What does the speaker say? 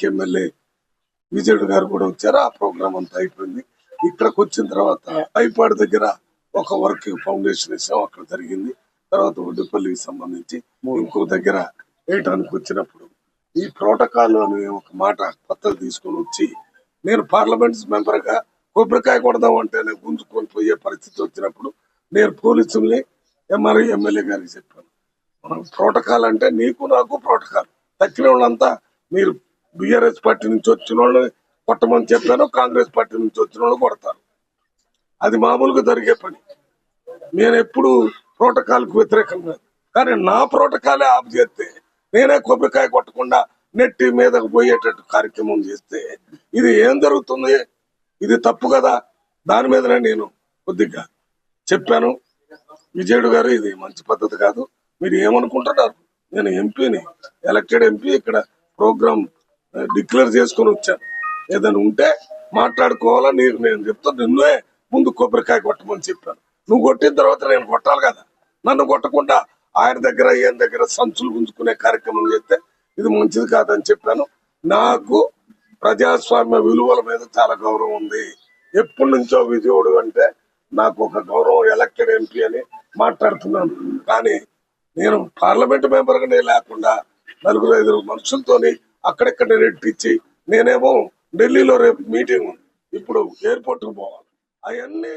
MLA విజయుడు గారు కూడా వచ్చారు. ఆ ప్రోగ్రామ్ అంతా అయిపోయింది. ఇక్కడికి వచ్చిన తర్వాత ఐపాడ్ దగ్గర ఒక వర్క్ ఫౌండేషన్ వేసాం, అక్కడ జరిగింది. తర్వాత ఒడ్డుపల్లికి సంబంధించి ఇంకో దగ్గర వేయటానికి వచ్చినప్పుడు ఈ ప్రోటోకాల్ అనే ఒక మాట పత్రాలు తీసుకొని వచ్చి నేను పార్లమెంట్ మెంబర్ గా కొబ్బరికాయ కొడదాం అంటేనే గుంజుకొని పోయే పరిస్థితి వచ్చినప్పుడు నేను పోలీసుల్ని ఎమ్మెల్యే గారికి చెప్పాను. మనం ప్రోటోకాల్ అంటే నీకు నాకు ప్రోటోకాల్, తక్కిన వాళ్ళంతా మీరు బీఆర్ఎస్ పార్టీ నుంచి వచ్చిన వాళ్ళు కొట్టమని చెప్పాను, కాంగ్రెస్ పార్టీ నుంచి వచ్చిన వాళ్ళు కొడతారు. అది మామూలుగా జరిగే పని. నేను ఎప్పుడు ప్రోటోకాల్ కు వ్యతిరేకం కాదు, కానీ నా ప్రోటోకాలే ఆఫ్ చేస్తే నేనే కొబ్బరికాయ కొట్టకుండా నెట్టి మీదకు పోయేటట్టు కార్యక్రమం చేస్తే ఇది ఏం జరుగుతుంది? ఇది తప్పు కదా. దాని మీదనే నేను కొద్దిగా చెప్పాను. విజయుడు గారు ఇది మంచి పద్ధతి కాదు, మీరు ఏమనుకుంటున్నారు? నేను ఎంపీని, ఎలక్టెడ్ ఎంపీ, ఇక్కడ ప్రోగ్రామ్ డిక్లేర్ చేసుకుని వచ్చాను. ఏదైనా ఉంటే మాట్లాడుకోవాలా, నీకు నేను చెప్తాను. నిన్నే ముందు కొబ్బరికాయ కొట్టమని చెప్పాను. నువ్వు కొట్టిన తర్వాత నేను కొట్టాలి కదా. నన్ను కొట్టకుండా ఆయన దగ్గర ఈయన దగ్గర సంచులు గుంజుకునే కార్యక్రమం చేస్తే ఇది మంచిది కాదని చెప్పాను. నాకు ప్రజాస్వామ్య విలువల మీద చాలా గౌరవం ఉంది. ఎప్పటి నుంచో విజయుడు అంటే నాకు ఒక గౌరవం, ఎలక్టెడ్ ఎంపీ అని మాట్లాడుతున్నాను. కానీ నేను పార్లమెంట్ మెంబర్ గానే లేకుండా 4-5 మనుషులతోని అక్కడెక్కడ నెట్టించి నేనేమో ఢిల్లీలో రేపు మీటింగ్ ఉంది, ఇప్పుడు ఎయిర్పోర్ట్ కు పోవాలి. అవన్నీ